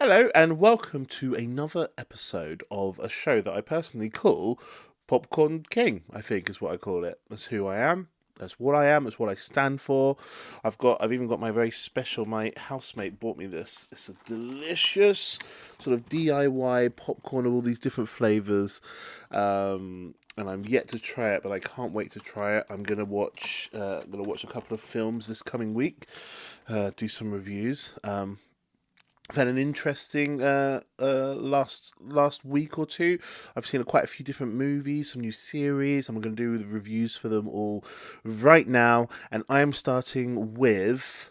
Hello, and welcome to another episode of a show that I personally call Popcorn King. I think is what I call it. That's who I am. That's what I am. That's what I stand for. I've even got my very special. My housemate bought me this. It's a delicious sort of DIY popcorn of all these different flavors. And I'm yet to try it, but I can't wait to try it. I'm gonna watch a couple of films this coming week, do some reviews. I've had an interesting last week or two. I've seen quite a few different movies, some new series. I'm going to do the reviews for them all right now, and I am starting with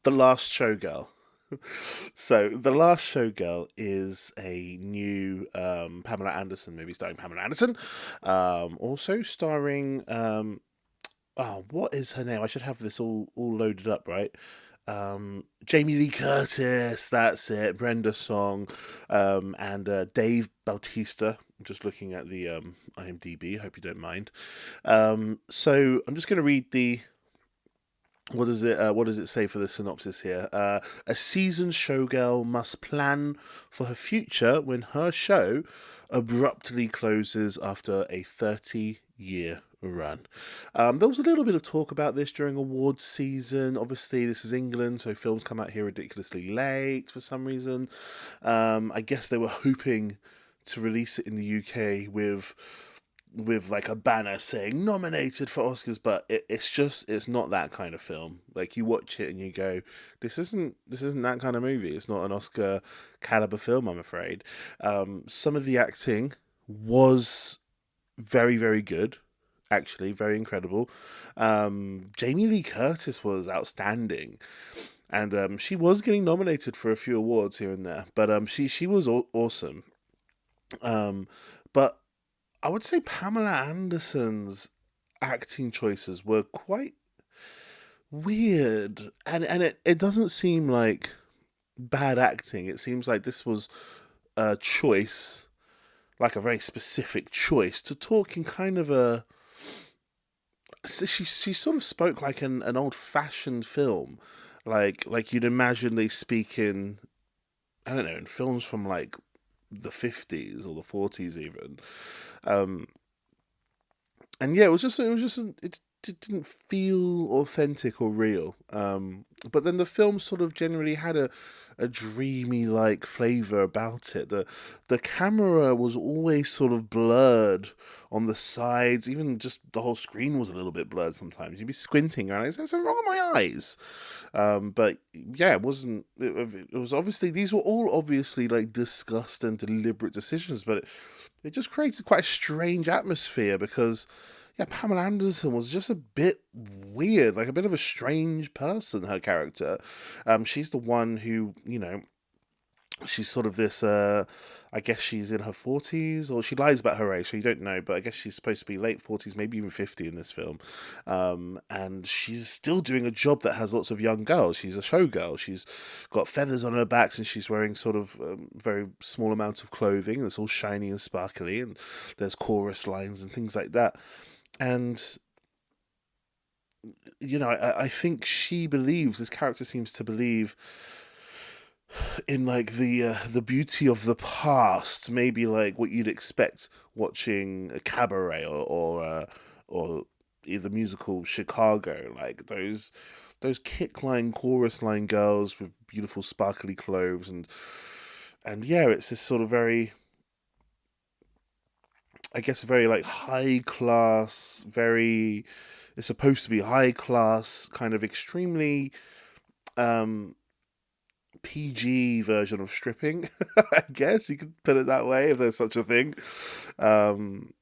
The Last Showgirl. So, The Last Showgirl is a new Pamela Anderson movie starring Pamela Anderson, also starring oh, what is her name? I should have this all loaded up, right? Jamie Lee Curtis, that's it. Brenda Song, and Dave Bautista. I'm just looking at the IMDb. Hope you don't mind. So I'm just going to read the. What does it? What does it say for the synopsis here? A seasoned showgirl must plan for her future when her show abruptly closes after a 30-year run. There was a little bit of talk about this during awards season. Obviously, this is England, so films come out here ridiculously late for some reason. I guess they were hoping to release it in the UK with like a banner saying nominated for Oscars, but it's not that kind of film. Like you watch it and you go, this isn't that kind of movie. It's not an Oscar caliber film, I'm afraid. Some of the acting was very, very good. Actually, very incredible. Jamie Lee Curtis was outstanding, and she was getting nominated for a few awards here and there. But she was awesome. But I would say Pamela Anderson's acting choices were quite weird, and it doesn't seem like bad acting. It seems like this was a choice, like a very specific choice to talk in kind of a. So she sort of spoke like an old fashioned film, like you'd imagine they speak in, I don't know, in films from like the 50s or the 40s even. Um, and yeah, it didn't feel authentic or real. But then the film sort of generally had a dreamy like flavor about it. The camera was always sort of blurred on the sides. Even just the whole screen was a little bit blurred sometimes. You'd be squinting around. Is there something wrong with my eyes? But yeah, it wasn't. It was obviously these were all obviously like discussed and deliberate decisions, but it just created quite a strange atmosphere because yeah, Pamela Anderson was just a bit weird, like a bit of a strange person. Her character, she's the one who she's sort of this. I guess she's in her 40s, or she lies about her age, so you don't know. But I guess she's supposed to be late 40s, maybe even 50 in this film. And she's still doing a job that has lots of young girls. She's a showgirl. She's got feathers on her backs, and she's wearing sort of very small amounts of clothing that's all shiny and sparkly, and there's chorus lines and things like that. And I think she believes this character seems to believe in like the beauty of the past, maybe like what you'd expect watching a cabaret or either musical Chicago, like those kick line, chorus line girls with beautiful sparkly clothes and yeah, it's this sort of very, I guess, very like high class, very. It's supposed to be high class, kind of extremely um PG version of stripping, I guess you could put it that way if there's such a thing. Um,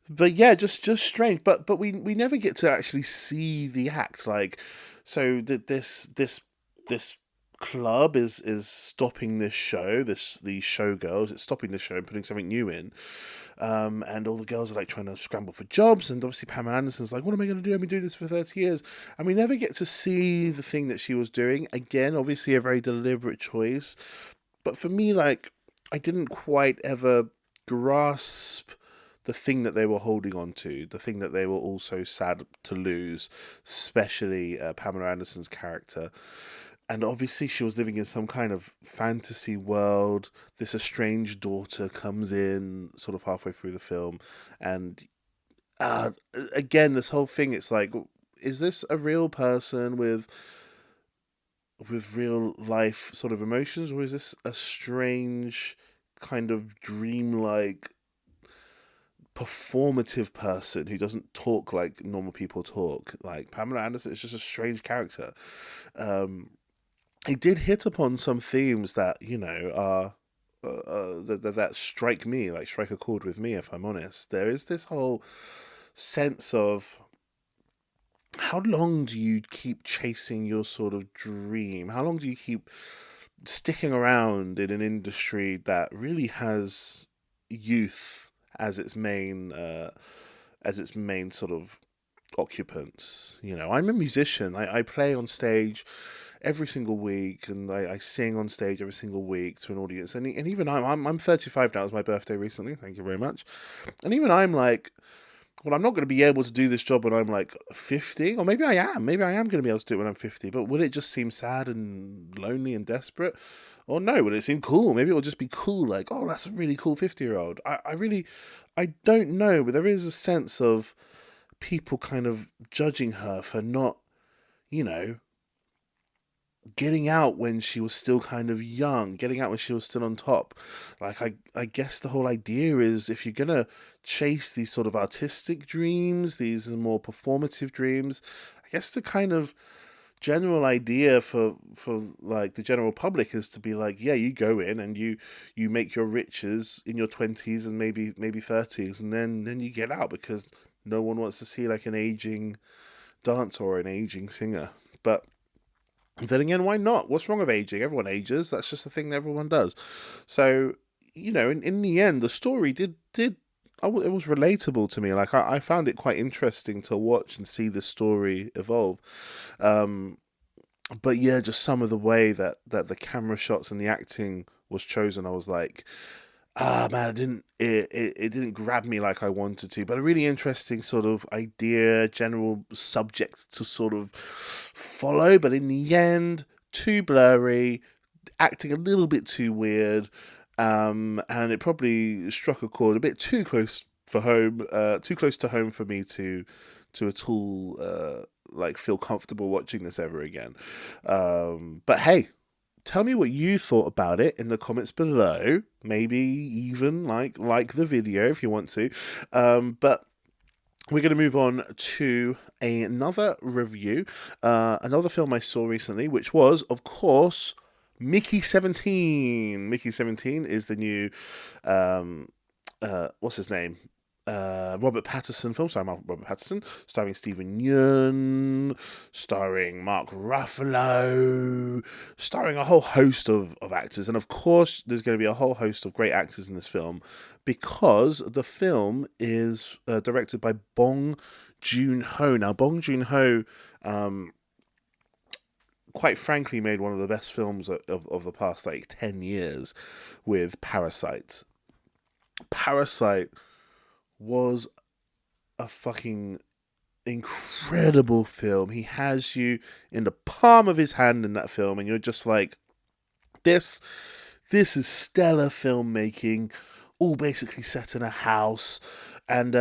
but yeah, just strange. But we never get to actually see the act. Like, so that this club is stopping this show. These showgirls. It's stopping this show and putting something new in. And all the girls are like trying to scramble for jobs, and obviously Pamela Anderson's like, "What am I going to do? I've been doing this for 30 years," and we never get to see the thing that she was doing. Again, obviously a very deliberate choice, but for me, like, I didn't quite ever grasp the thing that they were holding on to, the thing that they were also sad to lose, especially Pamela Anderson's character. and obviously she was living in some kind of fantasy world. This estranged daughter comes in sort of halfway through the film, and uh, again, this whole thing, it's like, is this a real person with real life sort of emotions, or is this a strange kind of dreamlike performative person who doesn't talk like normal people talk? Like Pamela Anderson is just a strange character. Um, he did hit upon some themes that are that strike me, like strike a chord with me. If I'm honest, there is this whole sense of how long do you keep chasing your sort of dream? How long do you keep sticking around in an industry that really has youth as its main sort of occupants? I'm a musician. I play on stage every single week, and I sing on stage every single week to an audience. And even I'm 35 now. It was my birthday recently. Thank you very much. And even I'm like, well, I'm not going to be able to do this job when I'm like 50, or maybe I am. Maybe I am going to be able to do it when I'm 50. But will it just seem sad and lonely and desperate? Or no, will it seem cool? Maybe it will just be cool, like, oh, that's a really cool 50-year-old. I don't know, but there is a sense of people kind of judging her for not, you know, getting out when she was still kind of young, getting out when she was still on top. Like, I guess the whole idea is, if you're gonna chase these sort of artistic dreams, these are more performative dreams, I guess the kind of general idea for like the general public is to be like, yeah, you go in and you make your riches in your 20s and maybe 30s, and then you get out, because no one wants to see like an aging dancer or an aging singer. But then again, why not? What's wrong with aging? Everyone ages. That's just a thing that everyone does. So, in the end, the story it was relatable to me. Like, I found it quite interesting to watch and see the story evolve. Um, but yeah, just some of the way that the camera shots and the acting was chosen, I was like, man, it didn't grab me like I wanted to. But a really interesting sort of idea, general subject to sort of follow. But in the end, too blurry, acting a little bit too weird, and it probably struck a chord a bit too close to home for me to at all like feel comfortable watching this ever again. But hey, tell me what you thought about it in the comments below. Maybe even like the video if you want to. But we're going to move on to another review, another film I saw recently, which was, of course, Mickey 17. Mickey 17 is the new, what's his name? Robert Pattinson film, starring Robert Pattinson, starring Stephen Yeun, starring Mark Ruffalo, starring a whole host of actors. And of course, there's going to be a whole host of great actors in this film, because the film is directed by Bong Joon-ho. Now, Bong Joon-ho, quite frankly, made one of the best films of the past, like, 10 years with Parasite. Parasite was a fucking incredible film. He has you in the palm of his hand in that film, and you're just like, this is stellar filmmaking, all basically set in a house, and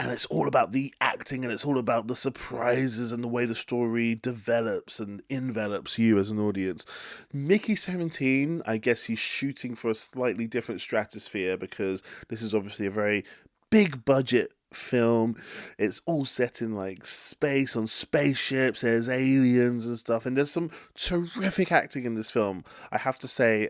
it's all about the acting, and it's all about the surprises and the way the story develops and envelops you as an audience. Mickey 17, I guess he's shooting for a slightly different stratosphere, because this is obviously a very big budget film. It's all set in like space, on spaceships, there's aliens and stuff, and there's some terrific acting in this film. I have to say,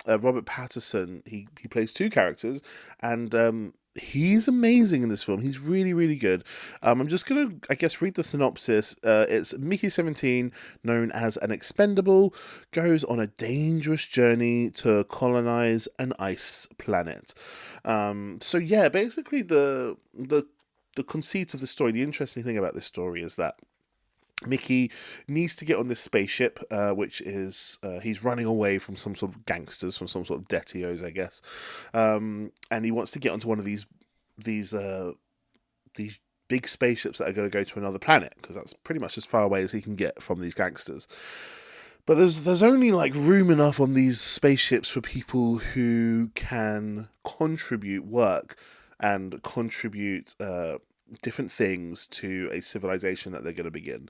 Robert Pattinson, he plays two characters, and he's amazing in this film. He's really, really good. I'm just gonna, I guess, read the synopsis. It's Mickey 17, known as an expendable, goes on a dangerous journey to colonize an ice planet. So yeah, basically the conceit of the story, the interesting thing about this story is that Mickey needs to get on this spaceship, which is he's running away from some sort of gangsters, from some sort of detios, I guess, and he wants to get onto one of these big spaceships that are going to go to another planet, because that's pretty much as far away as he can get from these gangsters. But there's only like room enough on these spaceships for people who can contribute work and contribute different things to a civilization that they're going to begin.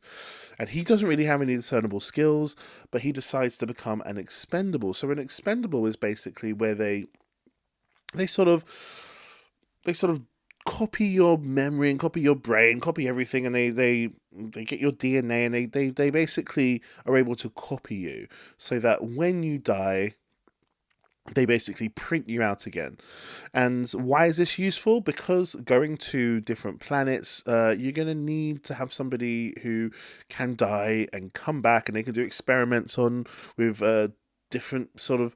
And he doesn't really have any discernible skills, but he decides to become an expendable. So an expendable is basically where they sort of they sort of copy your memory and copy your brain, copy everything, and they get your DNA, and they basically are able to copy you, so that when you die, they basically print you out again. And why is this useful? Because going to different planets, you're going to need to have somebody who can die and come back, and they can do experiments on with different sort of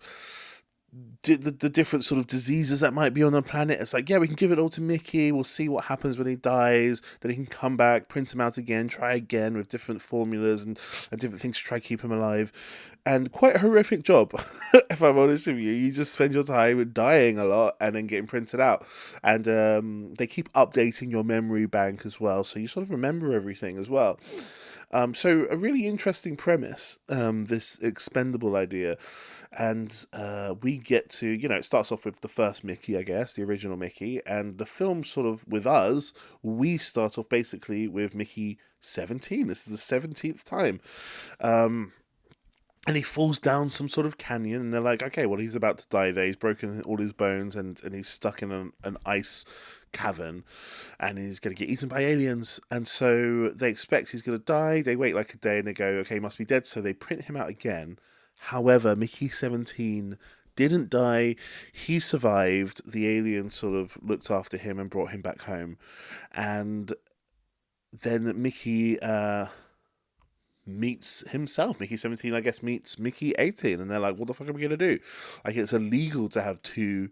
the different sort of diseases that might be on the planet. It's like, yeah, we can give it all to Mickey. We'll see what happens when he dies. Then he can come back, print him out again, try again with different formulas and different things to try to keep him alive. And quite a horrific job, if I'm honest with you. You just spend your time dying a lot and then getting printed out. And they keep updating your memory bank as well, so you sort of remember everything as well. So a really interesting premise, this expendable idea. And we get to, it starts off with the first Mickey, I guess, the original Mickey. And the film sort of, with us, we start off basically with Mickey 17. This is the 17th time. And he falls down some sort of canyon, and they're like, okay, well, he's about to die there. He's broken all his bones, and he's stuck in an ice cavern, and he's going to get eaten by aliens. And so they expect he's going to die. They wait like a day, and they go, okay, he must be dead. So they print him out again. However, Mickey 17 didn't die. He survived. The alien sort of looked after him and brought him back home. And then Mickey meets himself. Mickey 17, I guess, meets Mickey 18, and they're like, what the fuck are we going to do? Like, it's illegal to have two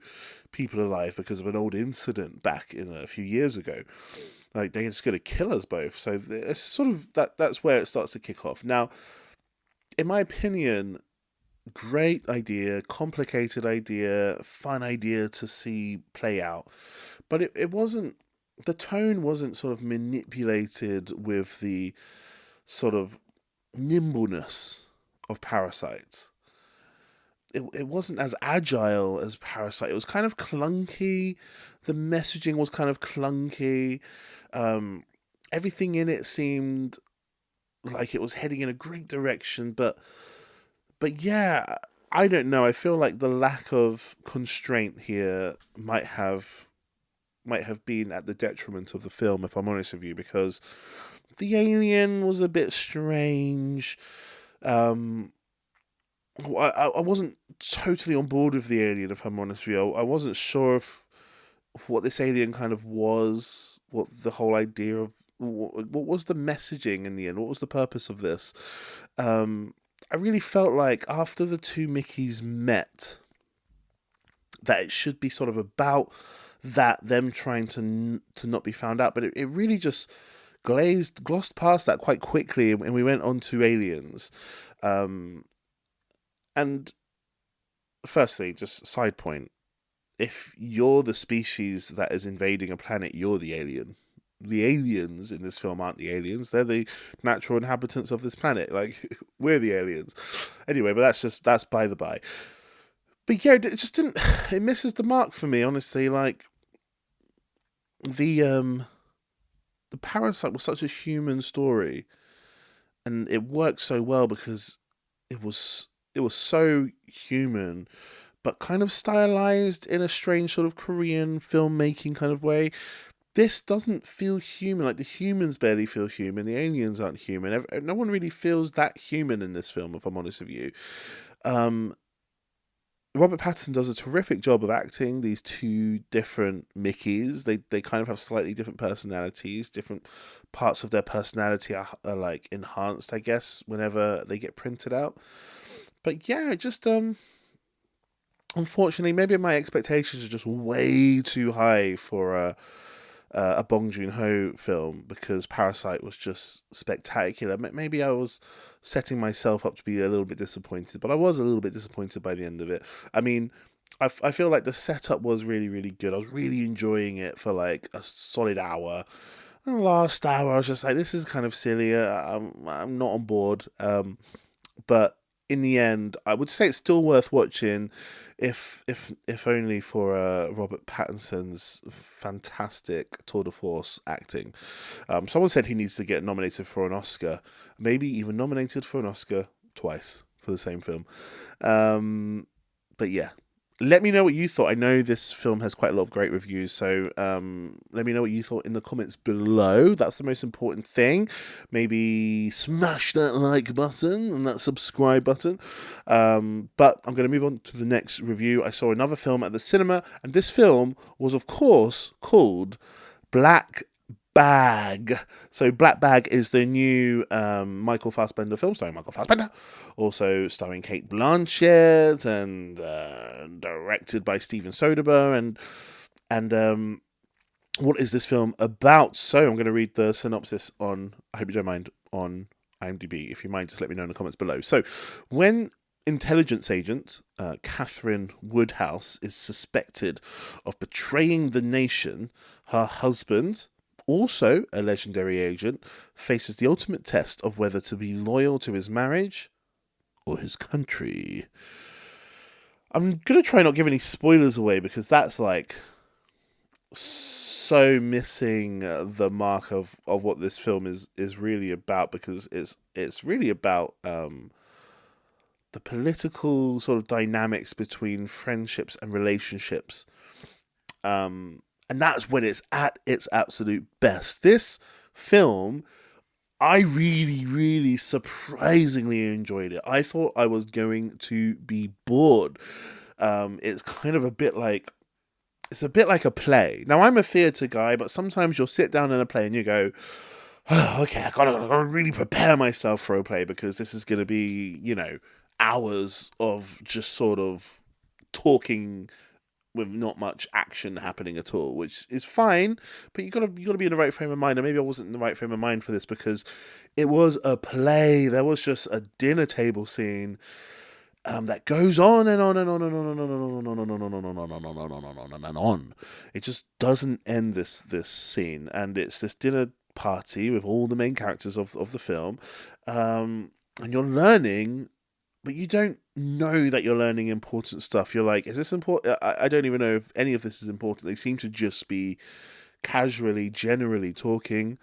people alive because of an old incident back in a few years ago. Like, they're just going to kill us both. So it's sort of that's where it starts to kick off. Now, in my opinion, great idea, complicated idea, fun idea to see play out, but it wasn't, the tone wasn't sort of manipulated with the sort of nimbleness of Parasites. It wasn't as agile as Parasite. It was kind of clunky. The messaging was kind of clunky. Everything in it seemed like it was heading in a great direction, but yeah, I don't know. I feel like the lack of constraint here might have been at the detriment of the film, if I'm honest with you, because the alien was a bit strange. I wasn't totally on board with the alien, if I'm honest with you. I wasn't sure if what this alien kind of was, what the whole idea of, what was the messaging in the end, what was the purpose of this. I really felt like after the two Mickeys met, that it should be sort of about that, them trying to not be found out, but it really just glossed past that quite quickly, and we went on to aliens. And firstly, just side point, if you're the species that is invading a planet, you're the alien. The aliens in this film aren't the aliens. They're the natural inhabitants of this planet. Like, we're the aliens. Anyway, but that's by the by. But yeah, it just didn't, it misses the mark for me, honestly. Like, the Parasite was such a human story, and it worked so well because it was so human, but kind of stylized in a strange sort of Korean filmmaking kind of way. This doesn't feel human. Like, the humans barely feel human. The aliens aren't human. No one really feels that human in this film, if I'm honest with you. Robert Pattinson does a terrific job of acting these two different Mickeys. They kind of have slightly different personalities. Different parts of their personality are like enhanced, I guess, whenever they get printed out. But yeah, just unfortunately, maybe my expectations are just way too high for a Bong Joon-ho film, because Parasite was just spectacular. Maybe I was setting myself up to be a little bit disappointed, but I was a little bit disappointed by the end of it. I mean, I feel like the setup was really, really good. I was really enjoying it for like a solid hour. the last hour, I was just like, this is kind of silly. I'm not on board. But in the end, I would say it's still worth watching, if only for Robert Pattinson's fantastic tour de force acting. Someone said he needs to get nominated for an Oscar, maybe even nominated for an Oscar twice for the same film. But yeah, let me know what you thought. I know this film has quite a lot of great reviews, so let me know what you thought in the comments below. That's the most important thing. Maybe smash that like button and that subscribe button. But I'm going to move on to the next review. I saw another film at the cinema, and this film was, of course, called Black Bag. So Black Bag is the new Michael Fassbender film, starring Michael Fassbender, also starring Kate Blanchett, and directed by Steven Soderbergh. And what is this film about? So I'm going to read the synopsis on, I hope you don't mind, on IMDb. If you mind, just let me know in the comments below. So, when intelligence agent Catherine Woodhouse is suspected of betraying the nation, her husband, also a legendary agent, faces the ultimate test of whether to be loyal to his marriage or his country. I'm going to try not give any spoilers away, because that's like so missing the mark of what this film is really about, because it's really about the political sort of dynamics between friendships and relationships. And that's when it's at its absolute best. This film, I really, really surprisingly enjoyed it. I thought I was going to be bored. It's kind of a bit like, it's a bit like a play. Now, I'm a theatre guy, but sometimes you'll sit down in a play and you go, oh, okay, I gotta really prepare myself for a play, because this is going to be, hours of just sort of talking with not much action happening at all, which is fine, but you gotta be in the right frame of mind. And maybe I wasn't in the right frame of mind for this, because it was a play. There was just a dinner table scene that goes on and on and on and on and on and on and on and on and on and on and on and on and on. It just doesn't end, this scene, and it's this dinner party with all the main characters of the film, and you're learning, but you don't know that you're learning important stuff. You're like, is this important? I don't even know if any of this is important. They seem to just be casually, generally talking,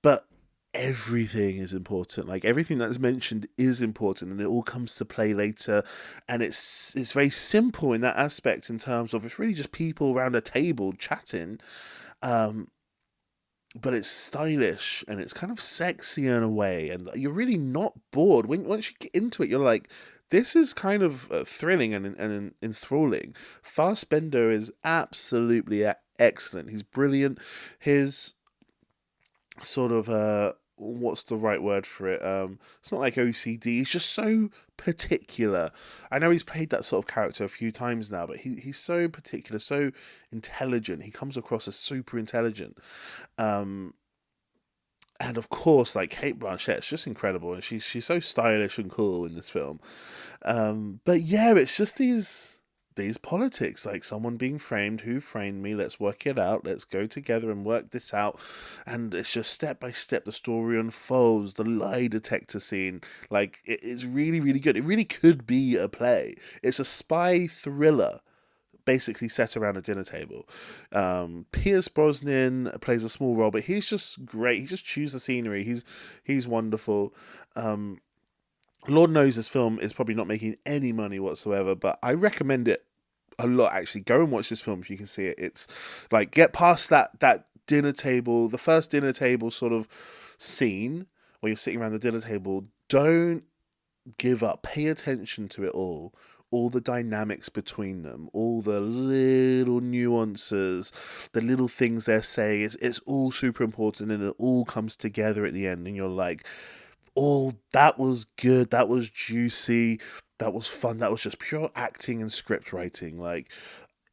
but everything is important. Like, everything that's mentioned is important, and it all comes to play later. And it's very simple in that aspect, in terms of, it's really just people around a table chatting. But it's stylish, and it's kind of sexy in a way, and you're really not bored. Once you get into it, you're like, this is kind of thrilling and enthralling. Fassbender is absolutely excellent. He's brilliant. His sort of what's the right word for it? It's not like OCD. He's just so particular. I know he's played that sort of character a few times now, but he's so particular, so intelligent. He comes across as super intelligent. And of course, like, Kate Blanchett's just incredible, and she's so stylish and cool in this film. But yeah, it's just these politics, like someone being framed. Who framed me? Let's work it out. Let's go together and work this out. And it's just step by step the story unfolds. The lie detector scene, like, it's really, really good. It really could be a play. It's a spy thriller, basically set around a dinner table. Pierce Brosnan plays a small role, but he's just great. He just chews the scenery. He's wonderful. Lord knows this film is probably not making any money whatsoever, but I recommend it a lot, actually. Go and watch this film if you can see it. It's like, get past that dinner table, the first dinner table sort of scene where you're sitting around the dinner table. Don't give up. Pay attention to it all the dynamics between them, all the little nuances, the little things they're saying. It's all super important, and it all comes together at the end, and you're like, oh, that was good, that was juicy, that was fun, that was just pure acting and script writing. Like,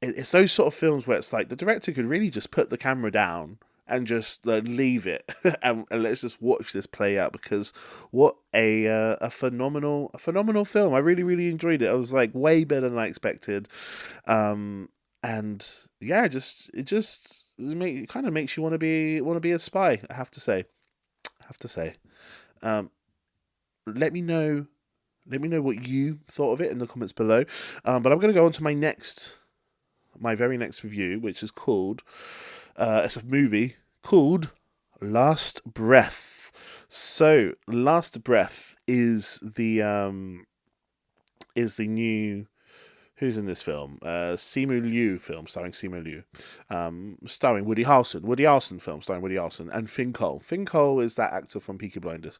it's those sort of films where it's like, the director could really just put the camera down and just leave it and let's just watch this play out, because what a phenomenal film. I really, really enjoyed it. I was like, way better than I expected. And and yeah, it kind of makes you want to be a spy. I have to say. Um, let me know what you thought of it in the comments below. But I'm going to go on to my very next review, which is called it's a movie called Last Breath. So Last Breath is the new, who's in this film? Simu Liu film starring Simu Liu, starring Woody Harrelson. Woody Harrelson film starring Woody Harrelson and Finn Cole. Finn Cole is that actor from Peaky Blinders.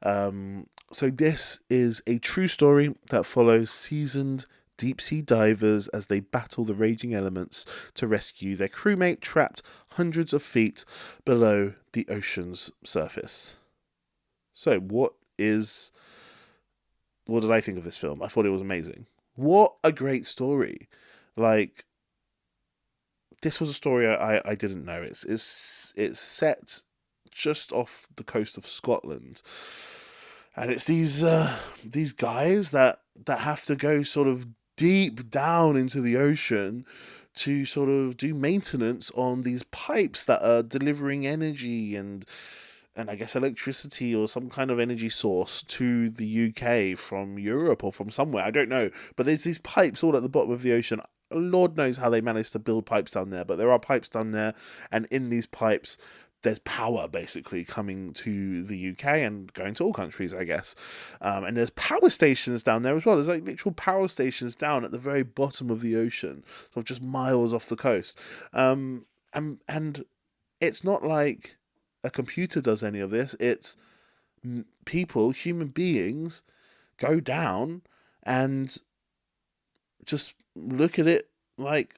So this is a true story that follows seasoned deep sea divers as they battle the raging elements to rescue their crewmate trapped hundreds of feet below the ocean's surface. So what did I think of this film? I thought it was amazing. What a great story. Like, this was a story I didn't know. It's set just off the coast of Scotland. And it's these guys that have to go sort of deep down into the ocean to sort of do maintenance on these pipes that are delivering energy and I guess electricity or some kind of energy source to the UK from Europe or from somewhere. I don't know. But there's these pipes all at the bottom of the ocean. Lord knows how they managed to build pipes down there, but there are pipes down there, and in these pipes there's power basically coming to the UK and going to all countries, I guess. And there's power stations down there as well. There's like literal power stations down at the very bottom of the ocean, sort of just miles off the coast. And it's not like a computer does any of this. It's people, human beings, go down and just look at it like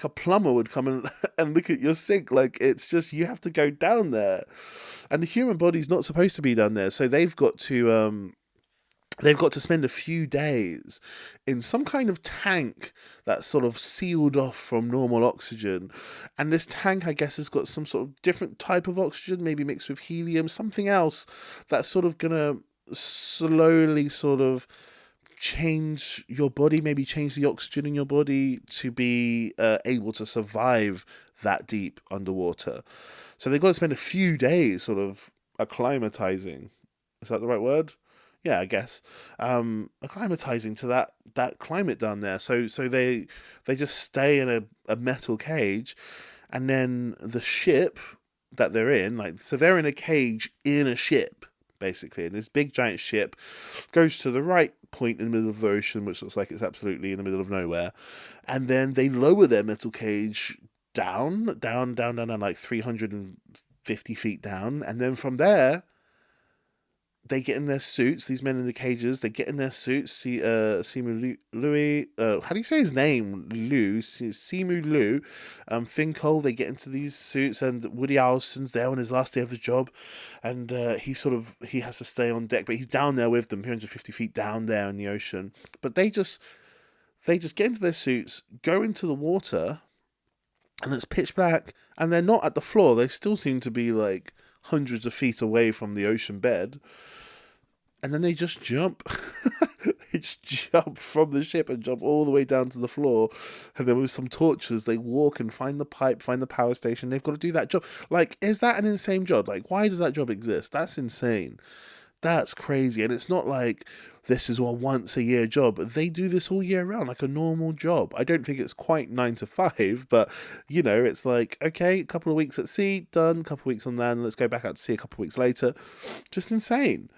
a plumber would come and look at your sink. Like, it's just, you have to go down there, and the human body's not supposed to be down there, so they've got to spend a few days in some kind of tank that's sort of sealed off from normal oxygen. And this tank, I guess, has got some sort of different type of oxygen, maybe mixed with helium, something else that's sort of gonna slowly sort of change your body, maybe change the oxygen in your body to be able to survive that deep underwater. So they've got to spend a few days sort of acclimatizing. Is that the right word? Yeah, I guess. Acclimatizing to that climate down there. So they just stay in a metal cage, and then the ship that they're in, like, so they're in a cage in a ship, basically, and this big giant ship goes to the right point in the middle of the ocean, which looks like it's absolutely in the middle of nowhere, and then they lower their metal cage down, like 350 feet down, and then from there they get in their suits. These men in the cages, they get in their suits. Simu Louis, how do you say his name? Simu Liu, Finn Cole. They get into these suits, and Woody Harrelson's there on his last day of the job, and he has to stay on deck, but he's down there with them, 350 feet down there in the ocean. But they just get into their suits, go into the water, and it's pitch black, and they're not at the floor. They still seem to be like hundreds of feet away from the ocean bed. And then they just jump. They just jump from the ship and jump all the way down to the floor. And then with some torches, they walk and find the pipe, find the power station. They've got to do that job. Like, is that an insane job? Like, why does that job exist? That's insane. That's crazy. And it's not like this is a once a year job. They do this all year round, like a normal job. I don't think it's quite 9 to 5, but, you know, it's like, okay, a couple of weeks at sea, done, a couple of weeks on land, let's go back out to sea a couple of weeks later. Just insane.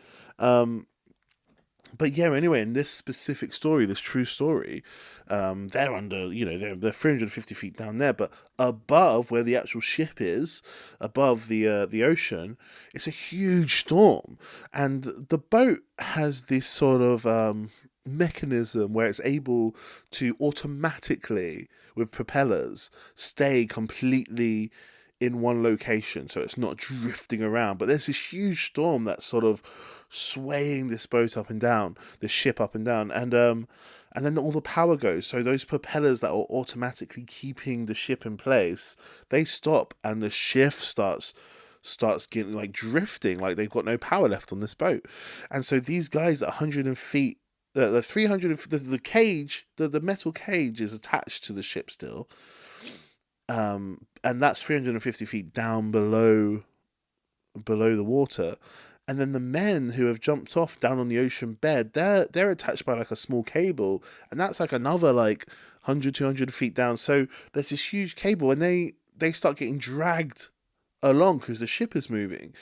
But yeah, anyway, in this specific story, this true story, they're under, they're 350 feet down there, but above where the actual ship is, above the ocean, it's a huge storm, and the boat has this sort of mechanism where it's able to automatically, with propellers, stay completely in one location, so it's not drifting around. But there's this huge storm that's sort of swaying this boat up and down, this ship up and down, and then all the power goes. So those propellers that are automatically keeping the ship in place, they stop, and the ship starts getting drifting, like they've got no power left on this boat. And so these guys at 100 feet the 300, the cage, the metal cage is attached to the ship still, and that's 350 feet down below the water. And then the men who have jumped off down on the ocean bed, they're attached by like a small cable, and that's like another like 100, 200 feet down. So there's this huge cable, and they start getting dragged along because the ship is moving,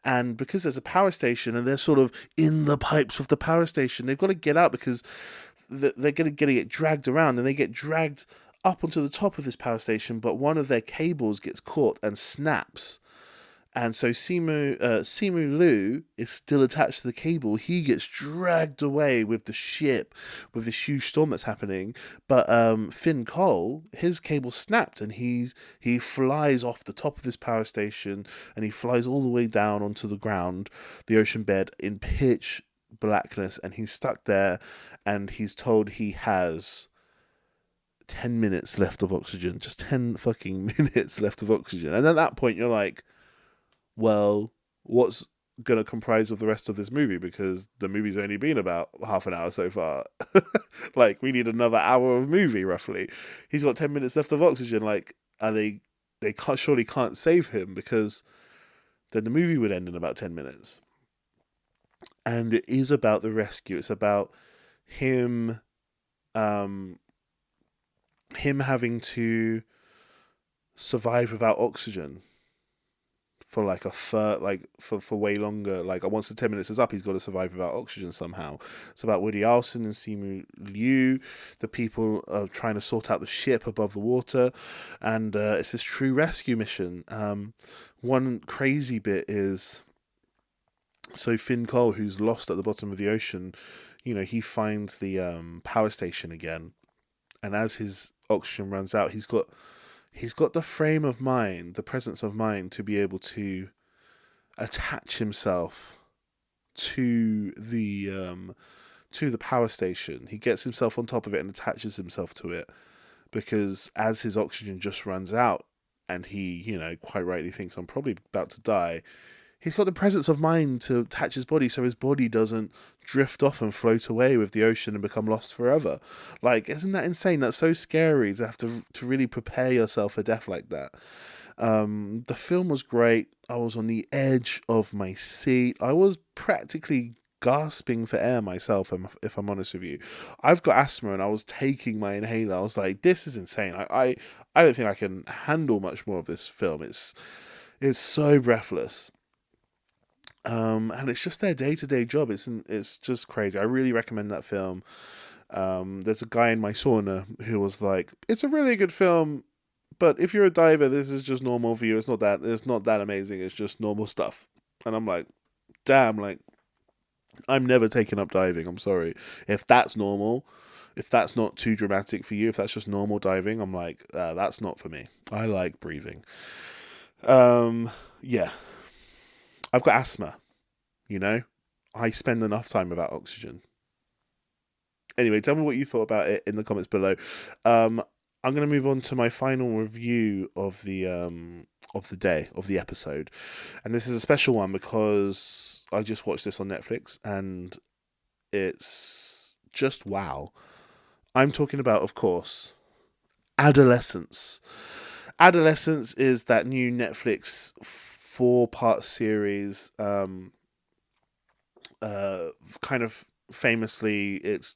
and because there's a power station, and they're sort of in the pipes of the power station. They've got to get out because they're going to get dragged around, and they get dragged up onto the top of this power station. But one of their cables gets caught and snaps, and so Simu Liu is still attached to the cable. He gets dragged away with the ship, with this huge storm that's happening. But Finn Cole, his cable snapped, and he flies off the top of this power station, and he flies all the way down onto the ground, the ocean bed, in pitch blackness, and he's stuck there, and he's told he has 10 minutes left of oxygen, just 10 fucking minutes left of oxygen. And at that point, you're like, well, what's going to comprise of the rest of this movie? Because the movie's only been about half an hour so far. Like, we need another hour of movie, roughly. He's got 10 minutes left of oxygen. Like, are they surely can't save him, because then the movie would end in about 10 minutes. And it is about the rescue. It's about him, him having to survive without oxygen for like for way longer. Like, once the 10 minutes is up, he's got to survive without oxygen somehow. It's about Woody Harrelson and Simu Liu. The people are trying to sort out the ship above the water, and it's this true rescue mission. One crazy bit is, so Finn Cole, who's lost at the bottom of the ocean, he finds the power station again, and as his oxygen runs out, he's got the frame of mind, the presence of mind, to be able to attach himself to the power station. He gets himself on top of it and attaches himself to it, because as his oxygen just runs out, and he, quite rightly thinks, I'm probably about to die, he's got the presence of mind to attach his body, so his body doesn't drift off and float away with the ocean and become lost forever. Like, isn't that insane? That's so scary to have to really prepare yourself for death like that. The film was great. I was on the edge of my seat. I was practically gasping for air myself, if I'm honest with you. I've got asthma, and I was taking my inhaler. I was like, this is insane. I don't think I can handle much more of this film. It's so breathless. And it's just their day-to-day job. It's just crazy. I really recommend that film. There's a guy in my sauna who was like, it's a really good film, but if you're a diver, this is just normal for you. It's not that amazing. It's just normal stuff. And I'm like, damn, like, I'm never taking up diving. I'm sorry. If that's normal, if that's not too dramatic for you, if that's just normal diving, I'm like, that's not for me. I like breathing. Yeah. I've got asthma, I spend enough time without oxygen. Anyway, tell me what you thought about it in the comments below. I'm going to move on to my final review of the day, of the episode. And this is a special one because I just watched this on Netflix, and it's just wow. I'm talking about, of course, Adolescence. Adolescence is that new Netflix 4-part series. Kind of famously, it's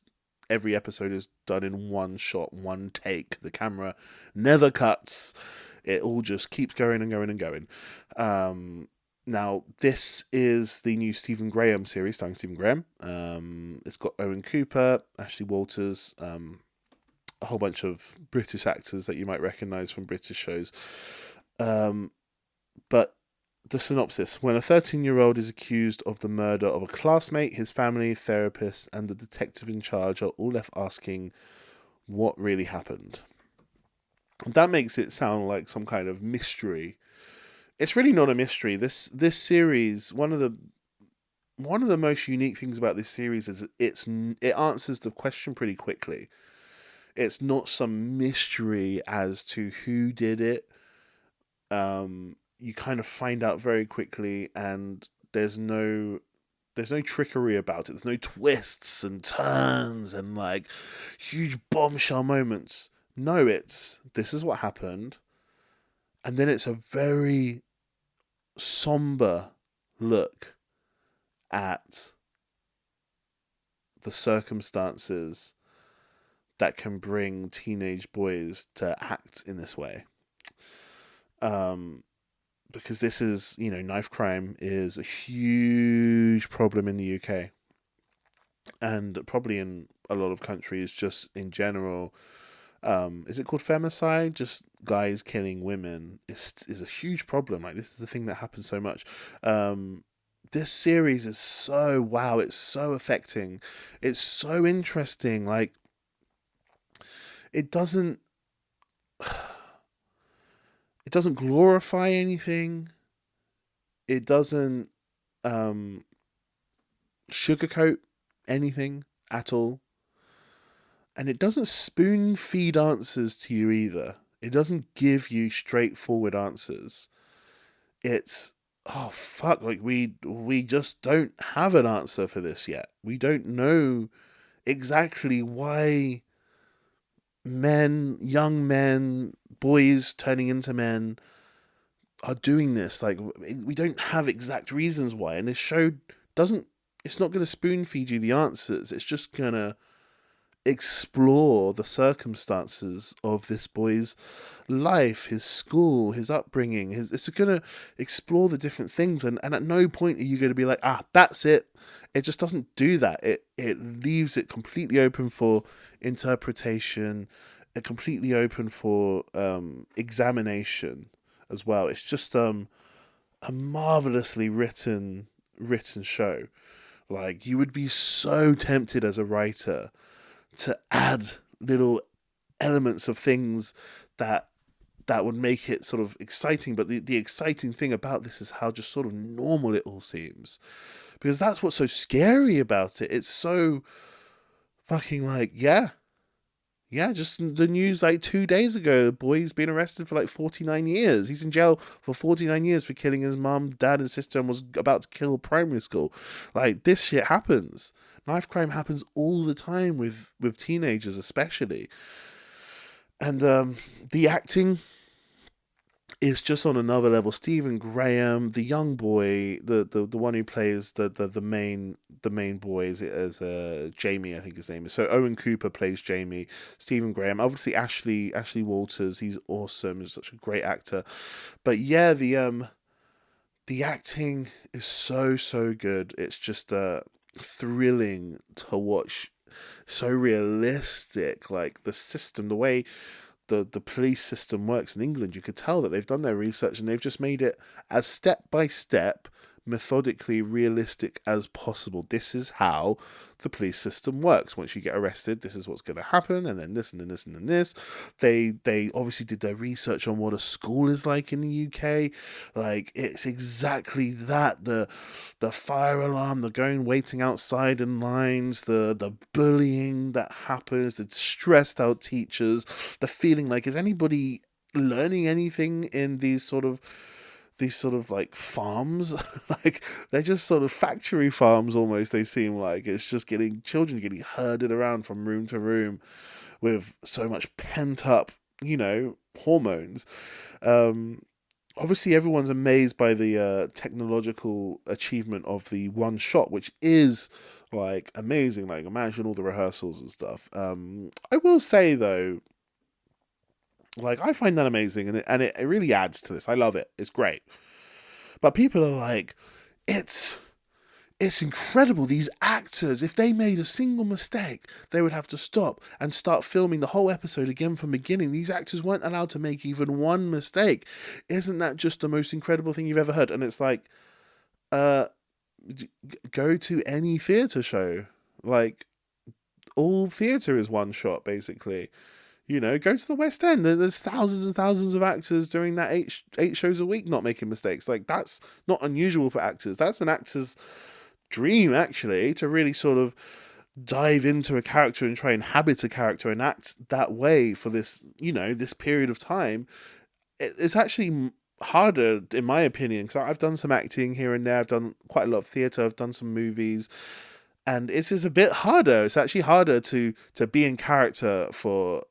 every episode is done in one shot, one take. The camera never cuts. It all just keeps going and going and going. Now, this is the new Stephen Graham series, starring Stephen Graham. It's got Owen Cooper, Ashley Walters, a whole bunch of British actors that you might recognise from British shows. But the synopsis: when a 13-year-old is accused of the murder of a classmate, his family, therapist, and the detective in charge are all left asking what really happened. That makes it sound like some kind of mystery. It's really not a mystery. This series, one of the most unique things about this series is it answers the question pretty quickly. It's not some mystery as to who did it. You kind of find out very quickly, and there's no there's no trickery about it. There's no twists and turns and like huge bombshell moments. No, it's this is what happened, and then it's a very somber look at the circumstances that can bring teenage boys to act in this way. Because this is, knife crime is a huge problem in the UK, and probably in a lot of countries just in general. Is it called femicide? Just guys killing women is a huge problem. Like, this is a thing that happens so much. This series is so wow. It's so affecting. It's so interesting. Like, it doesn't glorify anything. It doesn't sugarcoat anything at all. And it doesn't spoon feed answers to you either. It doesn't give you straightforward answers. It's, oh fuck, like we just don't have an answer for this yet. We don't know exactly why young men, boys turning into men are doing this. Like, we don't have exact reasons why. And this show it's not going to spoon feed you the answers. It's just going to explore the circumstances of this boy's life, his school, his upbringing. It's going to explore the different things, and at no point are you going to be like, that's it. It just doesn't do that. It leaves it completely open for interpretation, and completely open for examination as well. It's just a marvelously written show. Like, you would be so tempted as a writer to add little elements of things that would make it sort of exciting. But the exciting thing about this is how just sort of normal it all seems. Because that's what's so scary about it. It's so fucking like, yeah, just the news like 2 days ago, a boy's been arrested for like 49 years. He's in jail for 49 years for killing his mum, dad, and sister, and was about to kill primary school. Like, this shit happens. Knife crime happens all the time with teenagers, especially. And the acting is just on another level. Stephen Graham, the young boy, the one who plays the main boy is Jamie, I think his name is. So Owen Cooper plays Jamie. Stephen Graham, obviously Ashley Walters, he's awesome. He's such a great actor. But yeah, the acting is so good. It's just thrilling to watch. So realistic, like the system, the way the police system works in England. You could tell that they've done their research and they've just made it as step by step, methodically realistic as possible. This is how the police system works. Once you get arrested, this is what's going to happen, and then this, and then this, and then this. They obviously did their research on what a school is like in the UK. Like, it's exactly that. The fire alarm, the going waiting outside in lines, the bullying that happens, the stressed out teachers, the feeling like, is anybody learning anything in these sort of like farms? Like, they're just sort of factory farms almost, they seem like. It's just children getting herded around from room to room with so much pent up, hormones. Obviously everyone's amazed by the technological achievement of the one shot, which is like amazing. Like, imagine all the rehearsals and stuff. I will say though, like, I find that amazing, and it really adds to this. I love it. It's great. But people are like, it's incredible. These actors, if they made a single mistake, they would have to stop and start filming the whole episode again from beginning. These actors weren't allowed to make even one mistake. Isn't that just the most incredible thing you've ever heard? And it's like, go to any theatre show. Like, all theatre is one shot, basically. Go to the West End. There's thousands and thousands of actors doing that eight shows a week, not making mistakes. Like, that's not unusual for actors. That's an actor's dream, actually, to really sort of dive into a character and try and inhabit a character and act that way for this, this period of time. It's actually harder, in my opinion, because I've done some acting here and there. I've done quite a lot of theatre. I've done some movies, and it's just a bit harder. It's actually harder to be in character for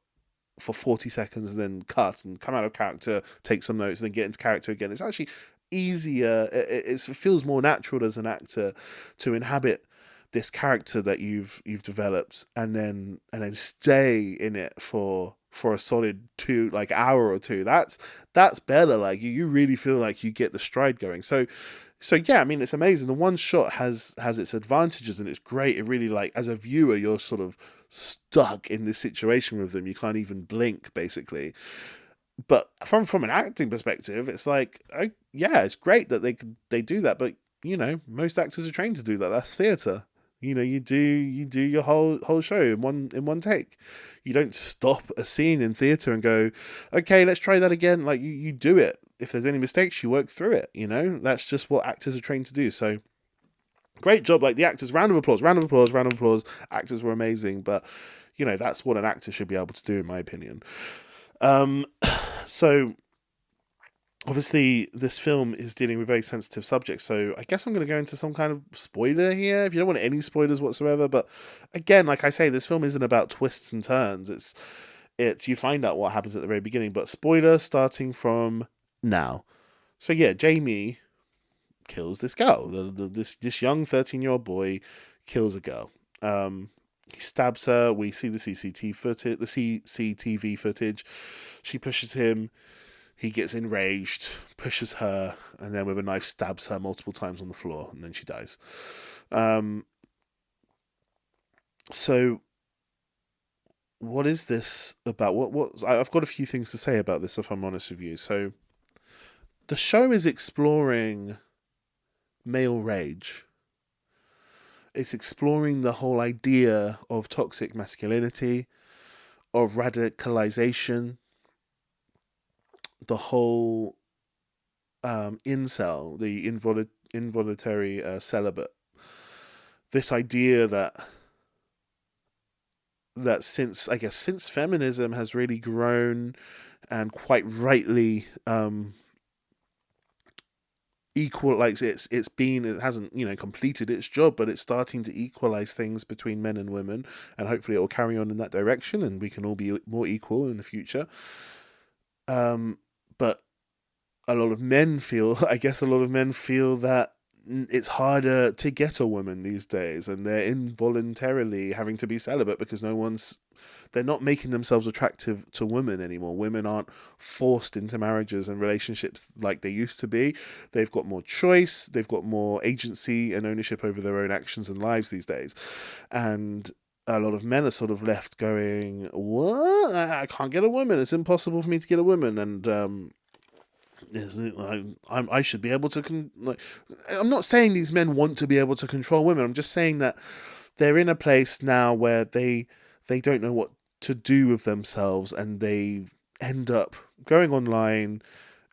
40 seconds and then cut and come out of character, take some notes, and then get into character again. It's actually easier. It feels more natural as an actor to inhabit this character that you've developed, and then stay in it for a solid two like hour or two. That's better. Like you really feel like you get the stride going. So yeah, I mean, it's amazing. The one shot has its advantages, and it's great. It really, like, as a viewer, you're sort of stuck in this situation with them. You can't even blink, basically. But from an acting perspective, it's like, yeah, it's great that they do that. But most actors are trained to do that. That's theatre. You do your whole show in one take. You don't stop a scene in theatre and go, okay, let's try that again. Like, you do it. If there's any mistakes, you work through it. That's just what actors are trained to do. So great job. Like, the actors, round of applause, round of applause, round of applause. Actors were amazing, but that's what an actor should be able to do, in my opinion. Um, so obviously this film is dealing with very sensitive subjects, so I guess I'm going to go into some kind of spoiler here, if you don't want any spoilers whatsoever. But again, like I say, this film isn't about twists and turns. It's you find out what happens at the very beginning, but spoiler starting from now. So yeah, Jamie kills this girl. This young 13-year-old boy kills a girl. He stabs her. We see the CCTV footage. She pushes him. He gets enraged, pushes her, and then with a knife stabs her multiple times on the floor, and then she dies. So what is this about? I've got a few things to say about this, if I'm honest with you. So the show is exploring male rage. It's exploring the whole idea of toxic masculinity, of radicalization, the whole incel, the involuntary celibate. This idea that since feminism has really grown and quite rightly it hasn't completed its job, but it's starting to equalize things between men and women, and hopefully it will carry on in that direction and we can all be more equal in the future. But a lot of men feel that it's harder to get a woman these days, and they're involuntarily having to be celibate because they're not making themselves attractive to women anymore. Women aren't forced into marriages and relationships like they used to be. They've got more choice, they've got more agency and ownership over their own actions and lives these days. And a lot of men are sort of left going, what? I can't get a woman. It's impossible for me to get a woman. And I should be able to I'm not saying these men want to be able to control women. I'm just saying that they're in a place now where they don't know what to do with themselves, and they end up going online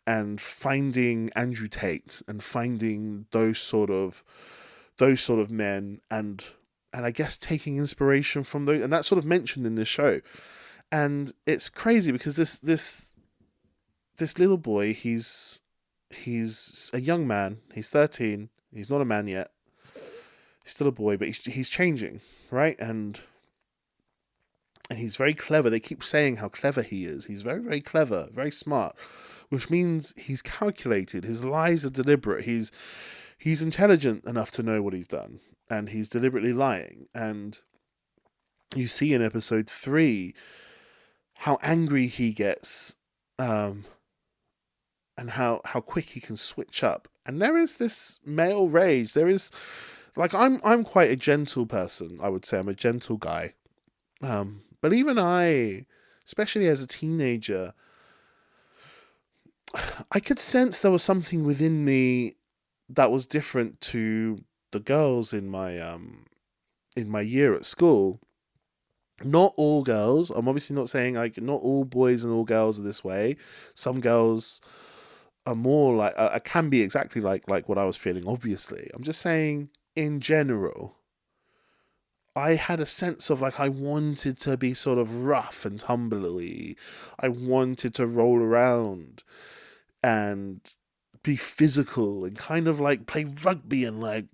and finding Andrew Tate and finding those sort of men, and I guess taking inspiration from those, and that's sort of mentioned in this show. And it's crazy because this little boy, he's a young man. He's 13. He's not a man yet. He's still a boy, but he's changing, right? And he's very clever. They keep saying how clever he is. He's very, very clever, very smart, which means he's calculated. His lies are deliberate. He's intelligent enough to know what he's done, and he's deliberately lying. And you see in episode 3 how angry he gets, and how quick he can switch up. And there is this male rage. There is, like, I'm quite a gentle person. I would say I'm a gentle guy. But even I, especially as a teenager, I could sense there was something within me that was different to the girls in my year at school. Not all girls. I'm obviously not saying like not all boys and all girls are this way. Some girls are more like can be exactly like what I was feeling. Obviously, I'm just saying in general. I had a sense of like I wanted to be sort of rough and tumbly. I wanted to roll around, and be physical and kind of like play rugby and like,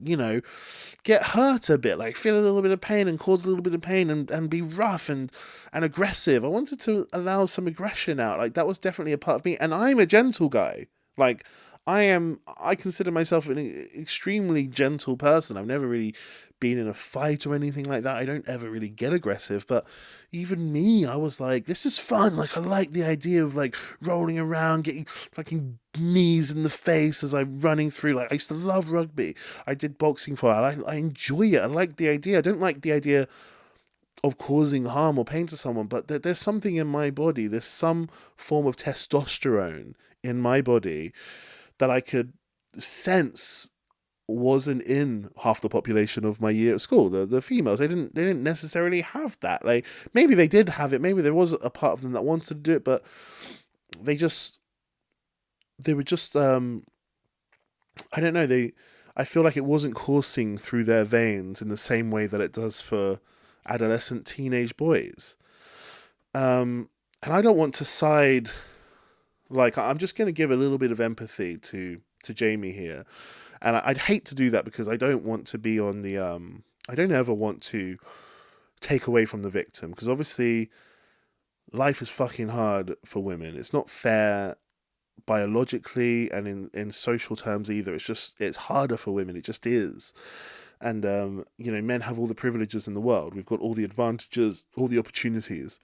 get hurt a bit, like feel a little bit of pain and cause a little bit of pain and be rough and aggressive. I wanted to allow some aggression out. Like that was definitely a part of me. And I'm a gentle guy. Like I consider myself an extremely gentle person. I've never really been in a fight or anything like that. I don't ever really get aggressive, but even me, I was like, this is fun. Like, I like the idea of like rolling around, getting fucking knees in the face as I'm running through. Like, I used to love rugby. I did boxing for a while. I enjoy it. I like the idea. I don't like the idea of causing harm or pain to someone, but there's something in my body. There's some form of testosterone in my body that I could sense wasn't in half the population of my year at school. The females, they didn't necessarily have that. Like maybe they did have it. Maybe there was a part of them that wanted to do it, but they were just I don't know. I feel like it wasn't coursing through their veins in the same way that it does for adolescent teenage boys. And I don't want to side. Like I'm just going to give a little bit of empathy to Jamie here, and I'd hate to do that because I don't want to be on the I don't ever want to take away from the victim, because obviously life is fucking hard for women. It's not fair biologically and in social terms either. It's harder for women. It just is. And men have all the privileges in the world. We've got all the advantages, all the opportunities.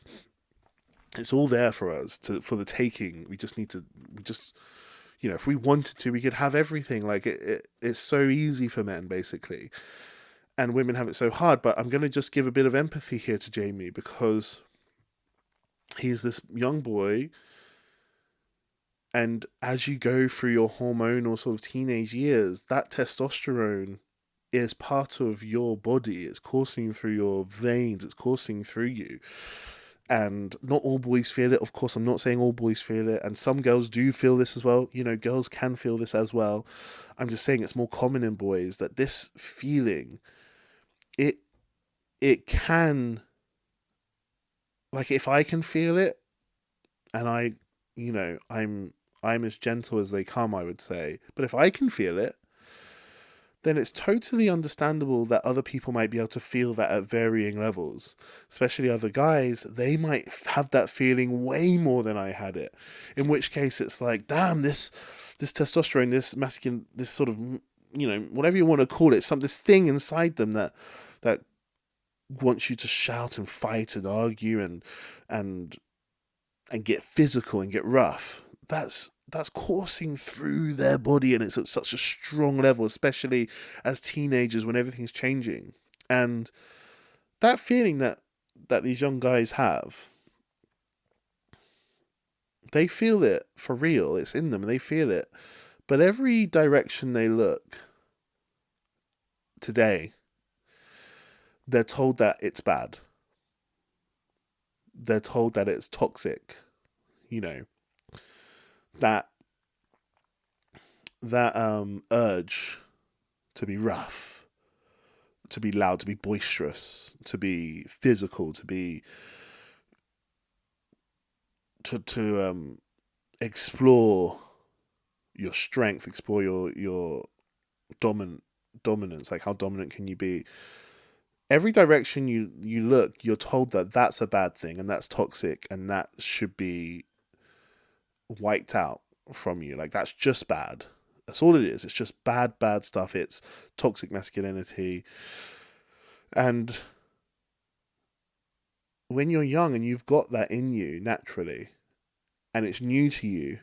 It's all there for us for the taking. We just if we wanted to, we could have everything. Like it's so easy for men basically, and women have it so hard. But I'm going to just give a bit of empathy here to Jamie, because he's this young boy, and as you go through your hormonal sort of teenage years, that testosterone is part of your body. It's coursing through your veins. It's coursing through you. And not all boys feel it. Of course, I'm not saying all boys feel it. And some girls do feel this as well. Girls can feel this as well. I'm just saying it's more common in boys that this feeling, it can, like, if I can feel it, and I'm as gentle as they come, I would say. But if I can feel it, then it's totally understandable that other people might be able to feel that at varying levels. Especially other guys, they might have that feeling way more than I had it. In which case it's like, damn, this testosterone, this masculine, this sort of, whatever you want to call it, this thing inside them that wants you to shout and fight and argue and get physical and get rough. That's coursing through their body, and it's at such a strong level, especially as teenagers when everything's changing. And that feeling that these young guys have, they feel it for real. It's in them, they feel it. But every direction they look today, they're told that it's bad. They're told that it's toxic. That urge to be rough, to be loud, to be boisterous, to be physical, to explore your strength, explore your dominance. Like, how dominant can you be? Every direction you look, you're told that that's a bad thing and that's toxic and that should be wiped out from you. Like, that's just bad. That's all it is. It's just bad stuff. It's toxic masculinity. And when you're young and you've got that in you naturally, and it's new to you,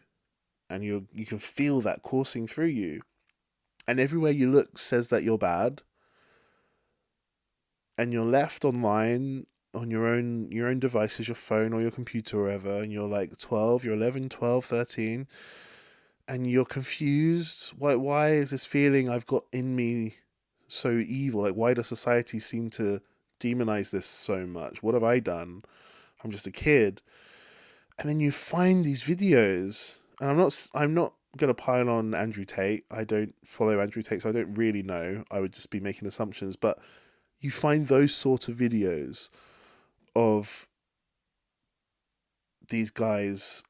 and you can feel that coursing through you, and everywhere you look says that you're bad, and you're left online on your own devices, your phone or your computer or wherever, and you're like 12, you're 11, 12, 13, and you're confused. Why is this feeling I've got in me so evil? Like, why does society seem to demonize this so much? What have I done? I'm just a kid. And then you find these videos, and I'm not gonna pile on Andrew Tate. I don't follow Andrew Tate, so I don't really know. I would just be making assumptions, but you find those sort of videos of these guys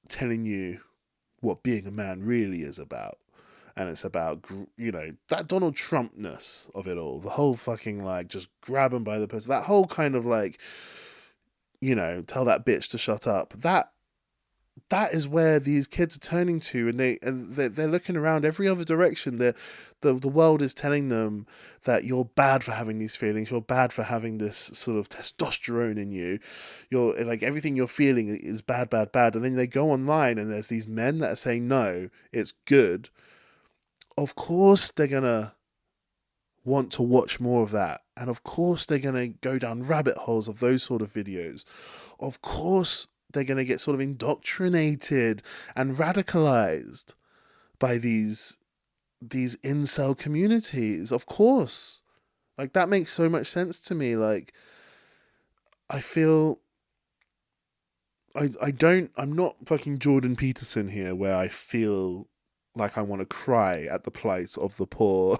telling you what being a man really is about. And it's about, that Donald Trumpness of it all. The whole fucking, like, just grab him by the pussy. That whole kind of, like, tell that bitch to shut up. That is where these kids are turning to, and they're looking around every other direction. The world is telling them that you're bad for having these feelings. You're bad for having this sort of testosterone in you. You're like, everything you're feeling is bad, bad, bad. And then they go online, and there's these men that are saying no, it's good. Of course, they're gonna want to watch more of that, and of course, they're gonna go down rabbit holes of those sort of videos. Of course, they're going to get sort of indoctrinated and radicalized by these incel communities. Of course. Like, that makes so much sense to me. Like, I feel I'm not fucking Jordan Peterson here, where I feel like I want to cry at the plight of the poor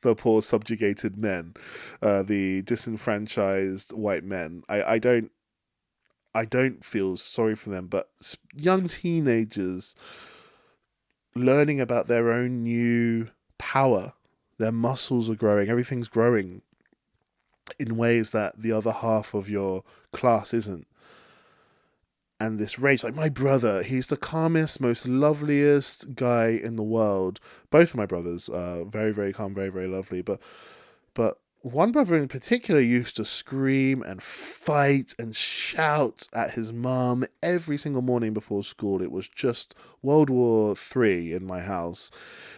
the poor subjugated men, the disenfranchised white men. I don't feel sorry for them, but young teenagers learning about their own new power, their muscles are growing, everything's growing in ways that the other half of your class isn't. And this rage, like my brother, he's the calmest, most loveliest guy in the world. Both of my brothers are very, very calm, very, very lovely. But one brother in particular used to scream and fight and shout at his mum every single morning before school. It was just World War III in my house.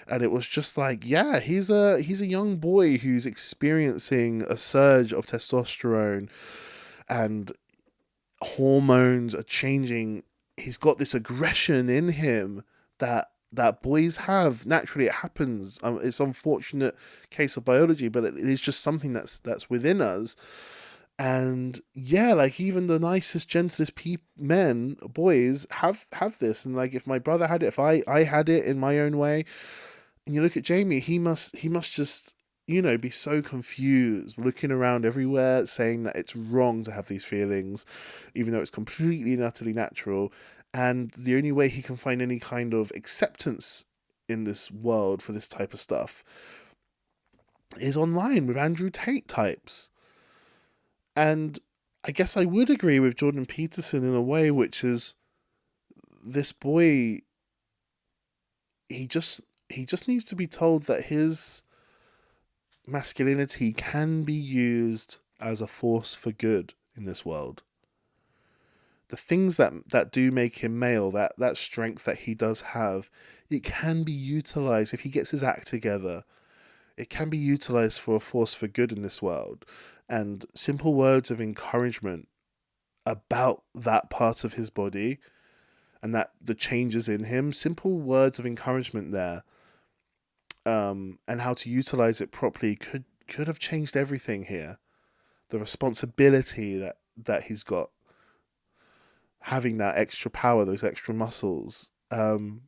And it was just like, yeah, he's a young boy who's experiencing a surge of testosterone, and hormones are changing. He's got this aggression in him that boys have naturally. It happens. It's an unfortunate case of biology, but it is just something that's within us. And yeah, like, even the nicest, gentlest men, boys, have this. And like, if my brother had it, if I had it in my own way, and you look at Jamie, he must just, be so confused, looking around everywhere, saying that it's wrong to have these feelings, even though it's completely and utterly natural. And the only way he can find any kind of acceptance in this world for this type of stuff is online with Andrew Tate types. And I guess I would agree with Jordan Peterson in a way, which is, this boy, he just needs to be told that his masculinity can be used as a force for good in this world. The things that do make him male, that strength that he does have, it can be utilized if he gets his act together. It can be utilized for a force for good in this world. And simple words of encouragement about that part of his body, and that the changes in him, simple words of encouragement there, and how to utilize it properly could have changed everything here. The responsibility that he's got, having that extra power, those extra muscles, and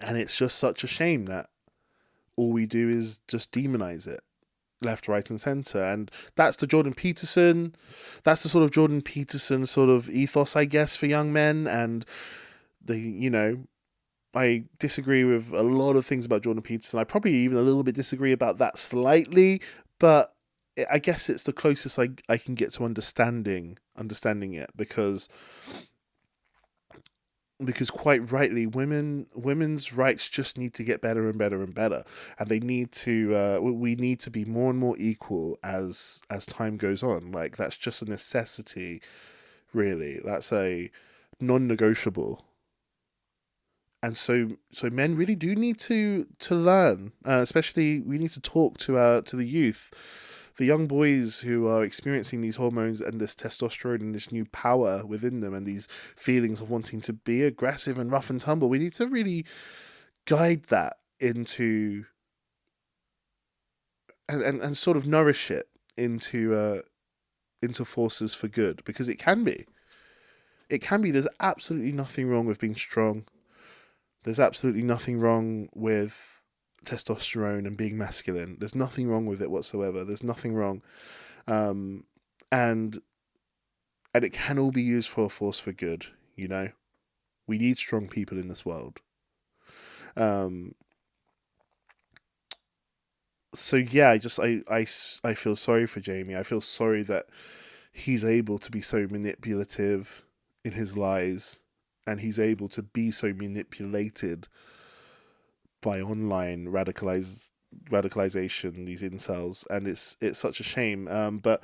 it's just such a shame that all we do is just demonize it, left, right, and center. And that's the Jordan Peterson. That's the sort of Jordan Peterson sort of ethos, I guess, for young men. And I disagree with a lot of things about Jordan Peterson. I probably even a little bit disagree about that slightly, but I guess it's the closest I can get to understanding it, because quite rightly, women's rights just need to get better and better and better, and they need to we need to be more and more equal as time goes on. Like, that's just a necessity, really. That's a non-negotiable. And so men really do need to learn, especially we need to talk to the youth, the young boys who are experiencing these hormones and this testosterone and this new power within them, and these feelings of wanting to be aggressive and rough and tumble. We need to really guide that into and sort of nourish it into forces for good, because it can be. There's absolutely nothing wrong with being strong. There's absolutely nothing wrong with testosterone and being masculine. There's nothing wrong with it whatsoever. There's nothing wrong. And it can all be used for a force for good, We need strong people in this world. Um, so yeah, I feel sorry for Jamie. I feel sorry that he's able to be so manipulative in his lies, and he's able to be so manipulated by online radicalization, these incels, and it's such a shame. But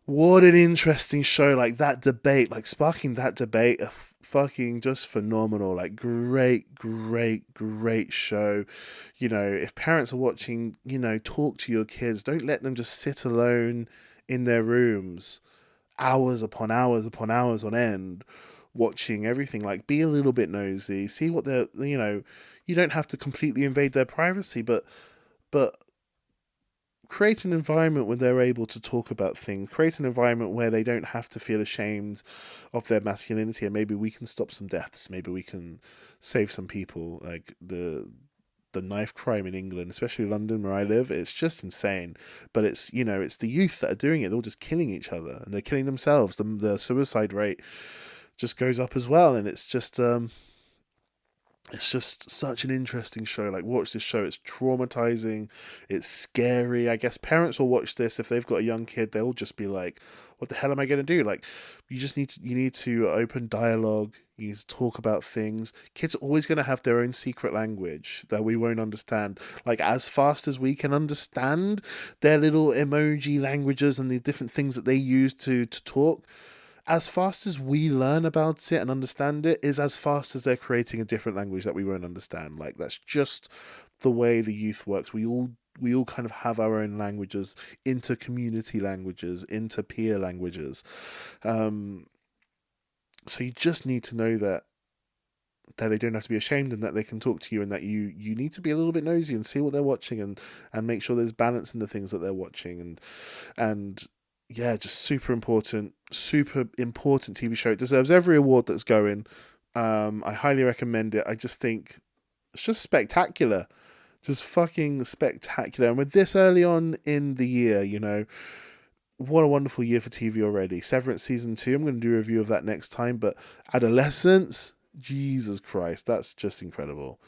what an interesting show! Like that debate, like sparking that debate, fucking just phenomenal. Like great show. You know, if parents are watching, you know, talk to your kids. Don't let them just sit alone in their rooms, hours upon hours upon hours on end, watching everything. Like, be a little bit nosy, see what they're, you know, you don't have to completely invade their privacy, but create an environment where they're able to talk about things, create an environment where they don't have to feel ashamed of their masculinity, and maybe we can stop some deaths, maybe we can save some people. Like the knife crime in England, especially London where I live, it's just insane. But it's, you know, it's the youth that are doing it. They're all just killing each other and they're killing themselves. The suicide rate just goes up as well, and it's just such an interesting show. Like, watch this show. It's traumatizing. It's scary. I guess parents will watch this if they've got a young kid. They'll just be like, "What the hell am I going to do?" Like, you need to open dialogue. You need to talk about things. Kids are always going to have their own secret language that we won't understand. Like, as fast as we can understand their little emoji languages and the different things that they use to talk, as fast as we learn about it and understand it, is as fast as they're creating a different language that we won't understand. Like, that's just the way the youth works. We all kind of have our own languages, inter community languages, inter peer languages. Um, so you just need to know that they don't have to be ashamed, and that they can talk to you, and that you need to be a little bit nosy and see what they're watching, and make sure there's balance in the things that they're watching, and yeah, just super important TV show. It deserves every award that's going. I highly recommend it. I just think it's just spectacular, just fucking spectacular. And with this early on in the year, you know, what a wonderful year for TV already. Severance season 2. I'm going to do a review of that next time. But Adolescence, Jesus Christ, that's just incredible.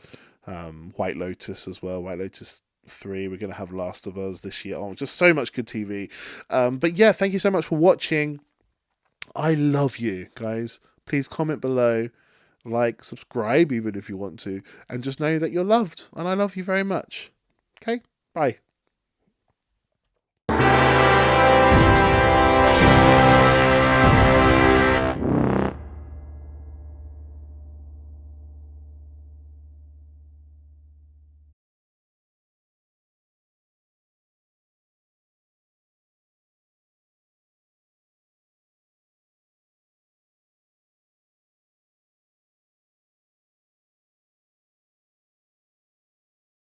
White Lotus as well. White Lotus 3. We're going to have Last of Us this year. Oh, just so much good TV. But yeah, thank you so much for watching. I love you guys. Please comment below, like, subscribe even if you want to, and just know that you're loved, and I love you very much. Okay, bye.